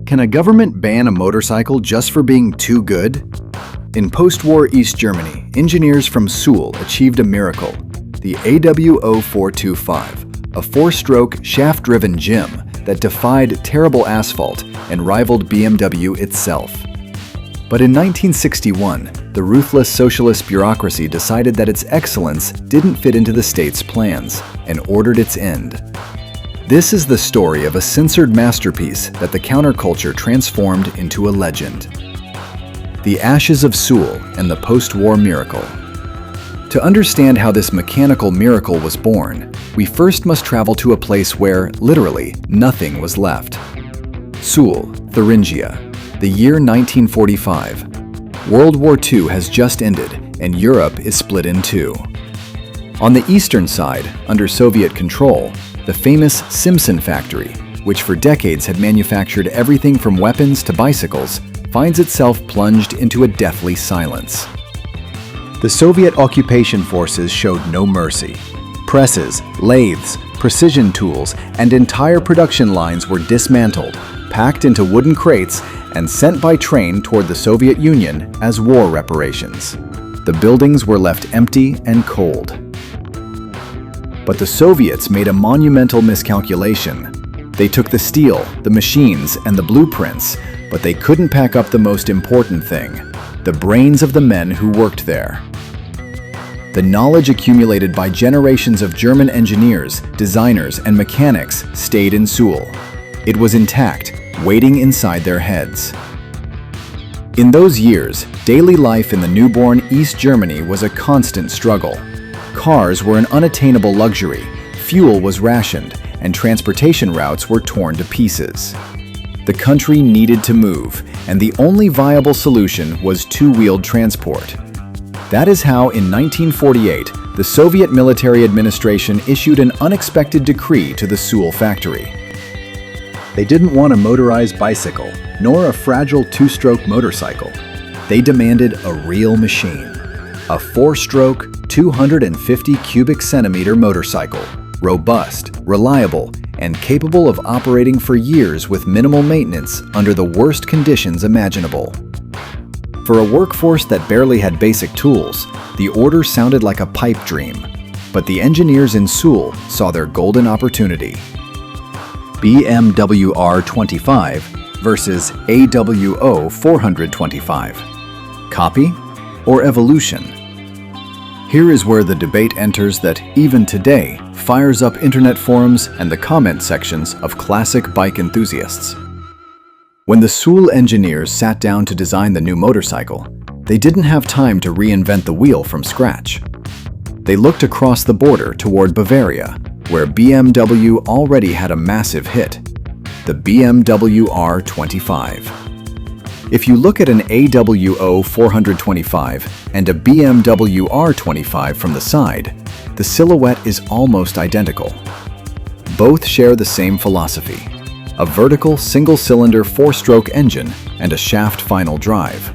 Can a government ban a motorcycle just for being too good? In post-war East Germany, engineers from Suhl achieved a miracle, the AW0425, a four-stroke, shaft-driven gem that defied terrible asphalt and rivaled BMW itself. But in 1961, the ruthless socialist bureaucracy decided that its excellence didn't fit into the state's plans and ordered its end. This is the story of a censored masterpiece that the counterculture transformed into a legend. The Ashes of Suhl and the Post-War Miracle. To understand how this mechanical miracle was born, we first must travel to a place where, literally, nothing was left. Suhl, Thuringia, the year 1945. World War II has just ended, and Europe is split in two. On the eastern side, under Soviet control, the famous Simson factory, which for decades had manufactured everything from weapons to bicycles, finds itself plunged into a deathly silence. The Soviet occupation forces showed no mercy. Presses, lathes, precision tools, and entire production lines were dismantled, packed into wooden crates, and sent by train toward the Soviet Union as war reparations. The buildings were left empty and cold. But the Soviets made a monumental miscalculation. They took the steel, the machines, and the blueprints, but they couldn't pack up the most important thing, the brains of the men who worked there. The knowledge accumulated by generations of German engineers, designers, and mechanics stayed in Suhl. It was intact, waiting inside their heads. In those years, daily life in the newborn East Germany was a constant struggle. Cars were an unattainable luxury, fuel was rationed, and transportation routes were torn to pieces. The country needed to move, and the only viable solution was two-wheeled transport. That is how, in 1948, the Soviet military administration issued an unexpected decree to the Suhl factory. They didn't want a motorized bicycle, nor a fragile two-stroke motorcycle. They demanded a real machine, a four-stroke, 250 cubic centimeter motorcycle, robust, reliable, and capable of operating for years with minimal maintenance under the worst conditions imaginable. For a workforce that barely had basic tools, the order sounded like a pipe dream, but the engineers in Suhl saw their golden opportunity. BMW R25 versus AWO 425. Copy or evolution? Here is where the debate enters that, even today, fires up internet forums and the comment sections of classic bike enthusiasts. When the Suhl engineers sat down to design the new motorcycle, they didn't have time to reinvent the wheel from scratch. They looked across the border toward Bavaria, where BMW already had a massive hit, the BMW R25. If you look at an AWO 425 and a BMW R25 from the side, the silhouette is almost identical. Both share the same philosophy, a vertical single-cylinder four-stroke engine and a shaft final drive.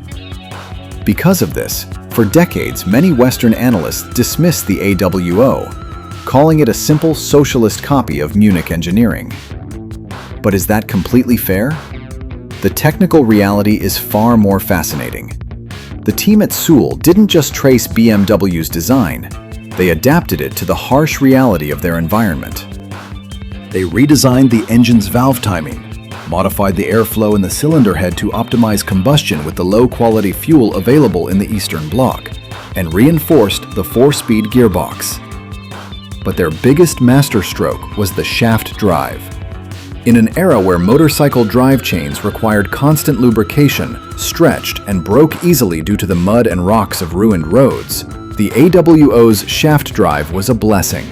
Because of this, for decades many Western analysts dismissed the AWO, calling it a simple socialist copy of Munich engineering. But is that completely fair? The technical reality is far more fascinating. The team at Suhl didn't just trace BMW's design, they adapted it to the harsh reality of their environment. They redesigned the engine's valve timing, modified the airflow in the cylinder head to optimize combustion with the low-quality fuel available in the Eastern Bloc, and reinforced the four-speed gearbox. But their biggest masterstroke was the shaft drive. In an era where motorcycle drive chains required constant lubrication, stretched, and broke easily due to the mud and rocks of ruined roads, the AWO's shaft drive was a blessing.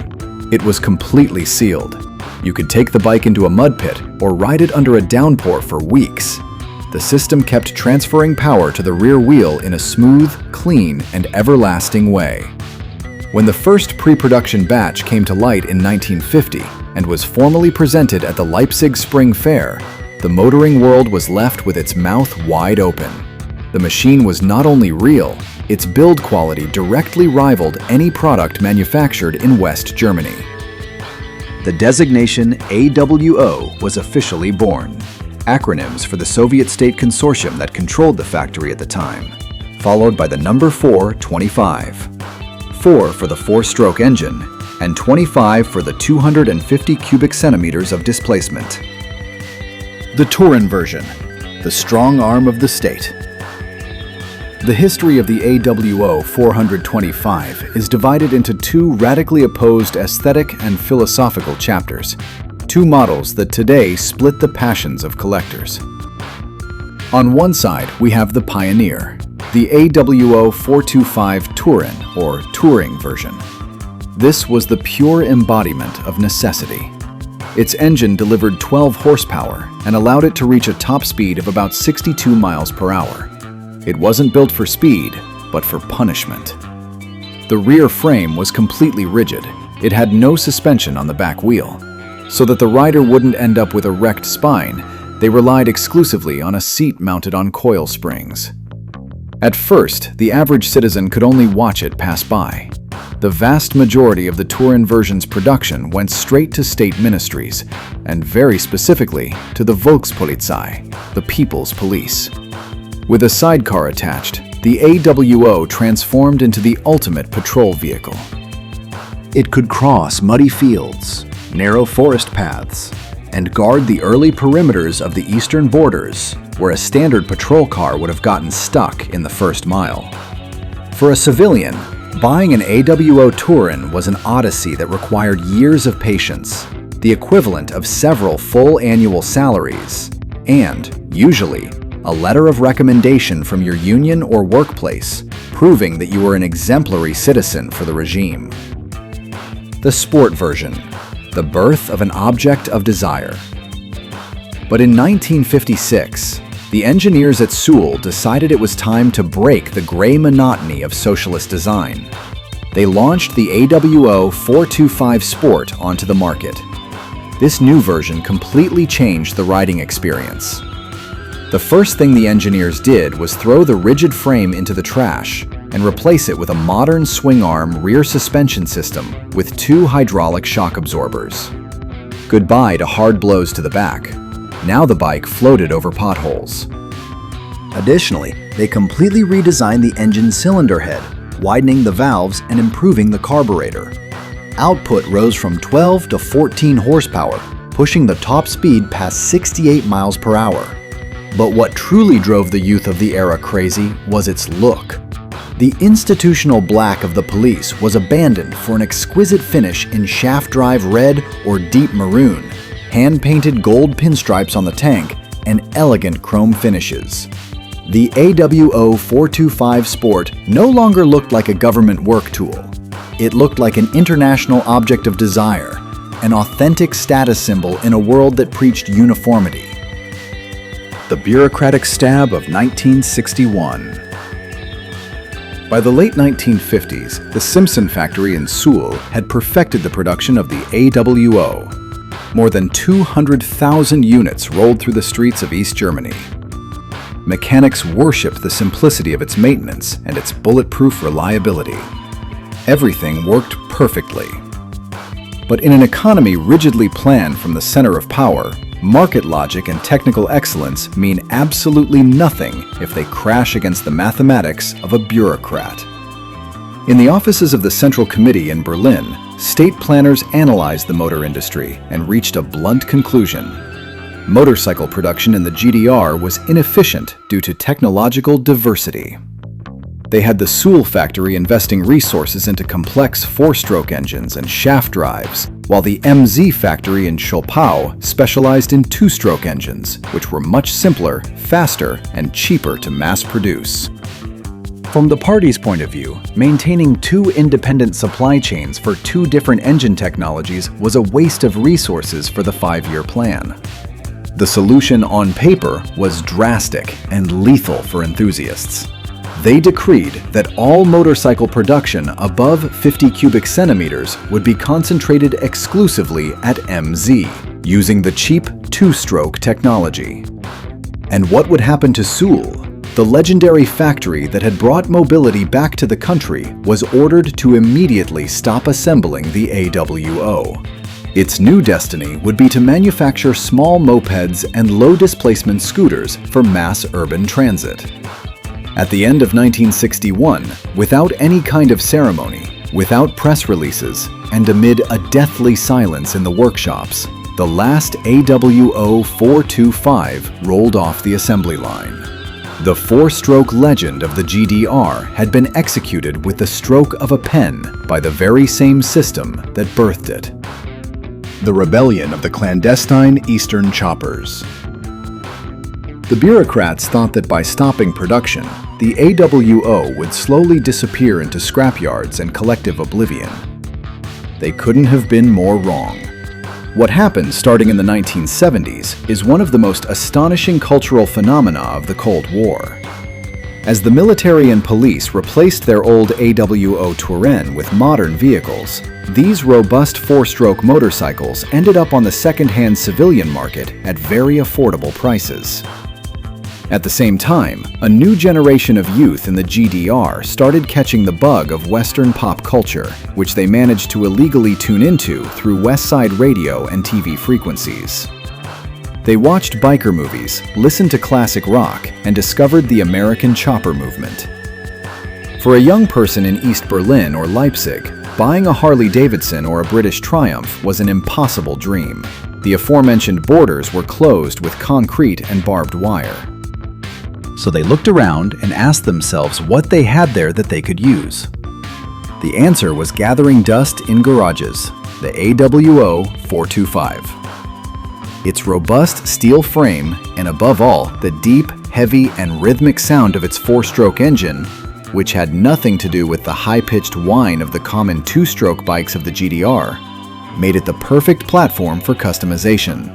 It was completely sealed. You could take the bike into a mud pit or ride it under a downpour for weeks. The system kept transferring power to the rear wheel in a smooth, clean, and everlasting way. When the first pre-production batch came to light in 1950 and was formally presented at the Leipzig Spring Fair, the motoring world was left with its mouth wide open. The machine was not only real, its build quality directly rivaled any product manufactured in West Germany. The designation AWO was officially born. acronyms for the Soviet state consortium that controlled the factory at the time, followed by the number 425. 4 for the 4-stroke engine, and 25 for the 250 cubic centimeters of displacement. The Turin version, the strong arm of the state. The history of the AWO 425 is divided into two radically opposed aesthetic and philosophical chapters, two models that today split the passions of collectors. On one side, we have the pioneer, the AWO 425 Turin, or Touring version. This was the pure embodiment of necessity. Its engine delivered 12 horsepower and allowed it to reach a top speed of about 62 miles per hour. It wasn't built for speed, but for punishment. The rear frame was completely rigid. It had no suspension on the back wheel. So that the rider wouldn't end up with a wrecked spine, they relied exclusively on a seat mounted on coil springs. At first, the average citizen could only watch it pass by. The vast majority of the Turin version's production went straight to state ministries, and very specifically to the Volkspolizei, the People's Police. With a sidecar attached, the AWO transformed into the ultimate patrol vehicle. It could cross muddy fields, narrow forest paths, and guard the early perimeters of the eastern borders, where a standard patrol car would have gotten stuck in the first mile. For a civilian, buying an AWO Turin was an odyssey that required years of patience, the equivalent of several full annual salaries, and, usually, a letter of recommendation from your union or workplace proving that you were an exemplary citizen for the regime. The sport version, the birth of an object of desire. But in 1956, the engineers at Suhl decided it was time to break the gray monotony of socialist design. They launched the AWO 425 Sport onto the market. This new version completely changed the riding experience. The first thing the engineers did was throw the rigid frame into the trash and replace it with a modern swing-arm rear suspension system with 2 hydraulic shock absorbers. Goodbye to hard blows to the back. Now the bike floated over potholes. Additionally, they completely redesigned the engine cylinder head, widening the valves and improving the carburetor. Output rose from 12 to 14 horsepower, pushing the top speed past 68 miles per hour. But what truly drove the youth of the era crazy was its look. The institutional black of the police was abandoned for an exquisite finish in shaft drive red or deep maroon, hand-painted gold pinstripes on the tank, and elegant chrome finishes. The AWO 425 Sport no longer looked like a government work tool. It looked like an international object of desire, an authentic status symbol in a world that preached uniformity. The bureaucratic stab of 1961. By the late 1950s, the Simson factory in Suhl had perfected the production of the AWO. More than 200,000 units rolled through the streets of East Germany. Mechanics worshipped the simplicity of its maintenance and its bulletproof reliability. Everything worked perfectly. But in an economy rigidly planned from the center of power, market logic and technical excellence mean absolutely nothing if they crash against the mathematics of a bureaucrat. In the offices of the Central Committee in Berlin, state planners analyzed the motor industry and reached a blunt conclusion. Motorcycle production in the GDR was inefficient due to technological diversity. They had the Suhl factory investing resources into complex 4-stroke engines and shaft drives, while the MZ factory in Schopau specialized in 2-stroke engines, which were much simpler, faster, and cheaper to mass produce. From the party's point of view, maintaining 2 independent supply chains for 2 different engine technologies was a waste of resources for the 5-year plan. The solution on paper was drastic and lethal for enthusiasts. They decreed that all motorcycle production above 50 cubic centimeters would be concentrated exclusively at MZ, using the cheap 2-stroke technology. And what would happen to Suhl? The legendary factory that had brought mobility back to the country was ordered to immediately stop assembling the AWO. Its new destiny would be to manufacture small mopeds and low-displacement scooters for mass urban transit. At the end of 1961, without any kind of ceremony, without press releases, and amid a deathly silence in the workshops, the last AWO 425 rolled off the assembly line. The four-stroke legend of the GDR had been executed with the stroke of a pen by the very same system that birthed it. The rebellion of the clandestine Eastern choppers. The bureaucrats thought that by stopping production, the AWO would slowly disappear into scrapyards and collective oblivion. They couldn't have been more wrong. What happened starting in the 1970s is one of the most astonishing cultural phenomena of the Cold War. As the military and police replaced their old AWO Touran with modern vehicles, these robust four-stroke motorcycles ended up on the second-hand civilian market at very affordable prices. At the same time, a new generation of youth in the GDR started catching the bug of Western pop culture, which they managed to illegally tune into through West Side radio and TV frequencies. They watched biker movies, listened to classic rock, and discovered the American chopper movement. For a young person in East Berlin or Leipzig, buying a Harley-Davidson or a British Triumph was an impossible dream. The aforementioned borders were closed with concrete and barbed wire. So they looked around and asked themselves what they had there that they could use. The answer was gathering dust in garages, the AWO 425. Its robust steel frame, and above all, the deep, heavy, and rhythmic sound of its four-stroke engine, which had nothing to do with the high-pitched whine of the common two-stroke bikes of the GDR, made it the perfect platform for customization.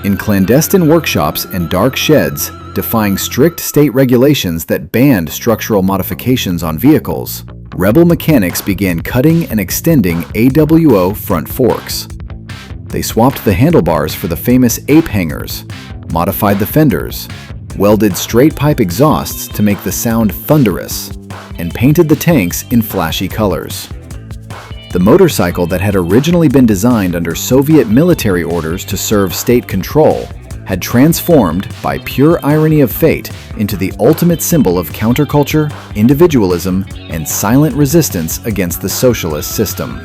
In clandestine workshops and dark sheds, defying strict state regulations that banned structural modifications on vehicles, rebel mechanics began cutting and extending AWO front forks. They swapped the handlebars for the famous ape hangers, modified the fenders, welded straight pipe exhausts to make the sound thunderous, and painted the tanks in flashy colors. The motorcycle that had originally been designed under Soviet military orders to serve state control had transformed, by pure irony of fate, into the ultimate symbol of counterculture, individualism, and silent resistance against the socialist system.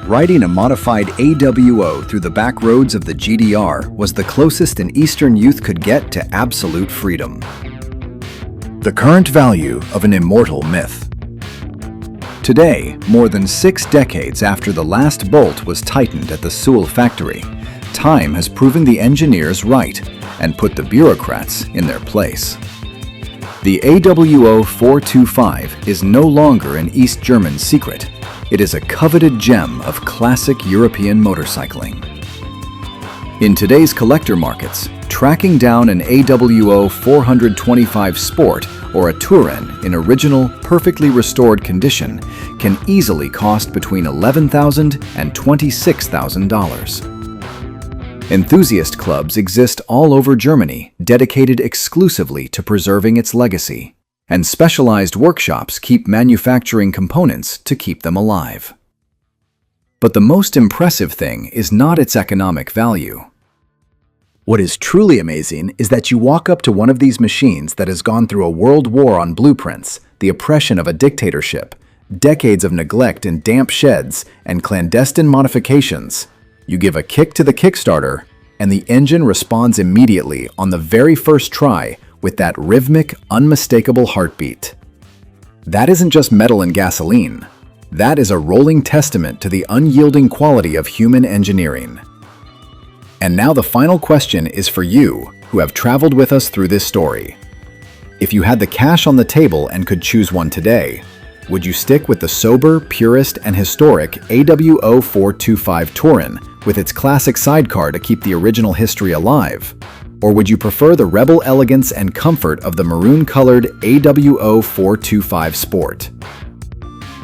Riding a modified AWO through the back roads of the GDR was the closest an Eastern youth could get to absolute freedom. The current value of an immortal myth. Today, more than 6 decades after the last bolt was tightened at the Suhl factory, time has proven the engineers right and put the bureaucrats in their place. The AWO 425 is no longer an East German secret. It is a coveted gem of classic European motorcycling. In today's collector markets, tracking down an AWO 425 Sport or a Touran in original, perfectly restored condition can easily cost between $11,000 and $26,000. Enthusiast clubs exist all over Germany, dedicated exclusively to preserving its legacy, and specialized workshops keep manufacturing components to keep them alive. But the most impressive thing is not its economic value. What is truly amazing is that you walk up to one of these machines that has gone through a world war on blueprints, the oppression of a dictatorship, decades of neglect in damp sheds, and clandestine modifications. You give a kick to the Kickstarter, and the engine responds immediately on the very first try with that rhythmic, unmistakable heartbeat. That isn't just metal and gasoline. That is a rolling testament to the unyielding quality of human engineering. And now the final question is for you, who have traveled with us through this story. If you had the cash on the table and could choose one today, would you stick with the sober, purist, and historic AWO 425 Touran with its classic sidecar to keep the original history alive? Or would you prefer the rebel elegance and comfort of the maroon-colored AWO 425 Sport?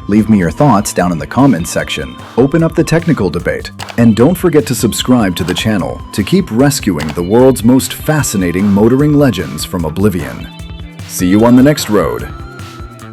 Leave me your thoughts down in the comments section, open up the technical debate, and don't forget to subscribe to the channel to keep rescuing the world's most fascinating motoring legends from oblivion. See you on the next road.